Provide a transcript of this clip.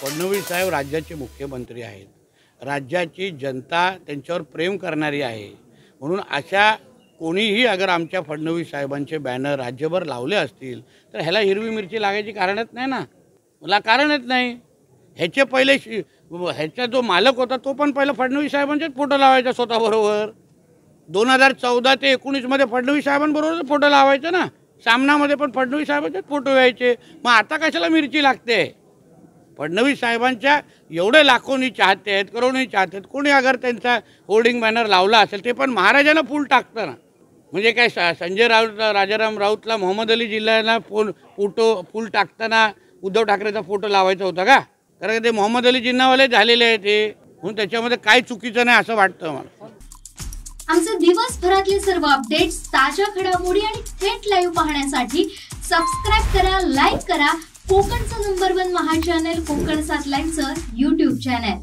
फडणवीस साहेब राज्याचे मुख्यमंत्री आहेत. राज्याची जनता त्यांच्यावर प्रेम करणारी आहे. म्हणून अशा कोणीही अगर आमच्या फडणवीस साहेबांचे बॅनर राज्यभर लावले असतील तर ह्याला हिरवी मिरची लागायची कारणच नाही ना. मला कारणच नाही. ह्याचे पहिले ह्याचा जो मालक होता तो पण पहिलं फडणवीस साहेबांचेच फोटो लावायचा स्वतःबरोबर. 2014 ते 19 फडणवीस साहेबांबरोबर फोटो लावायचा ना. सामनामध्ये पण फडणवीस साहेबांचेच फोटो यायचे. मग आता कशाला मिरची लागते? फडणवीस साहेबांच्या एवढे लाखोनी चाहते आहेत, करोडोनी चाहते आहेत. कोणी अगर त्यांचा होर्डिंग बॅनर लावला असेल ते पण महाराजांना फूल टाकतं ना. म्हणजे काय संजय राऊत राजाराम राऊतला मोहम्मद अली जिल्ह्याला फूल टाकताना उद्धव ठाकरेचा फोटो लावायचा होता का? कारण ते मोहम्मद अली जिन्नावाले झालेले आहे ते. म्हणून त्याच्यामध्ये काय चुकीचं नाही असं वाटतं मला. आमचे दिवसभरातले सर्व अपडेट्स, ताज्या घडामोडी आणि थेट लाईव्ह पाहण्यासाठी सबस्क्राइब करा, लाईक करा कोकणचं नंबर 1 महा चॅनल कोकण 7 लाईव्हचं YouTube चॅनल.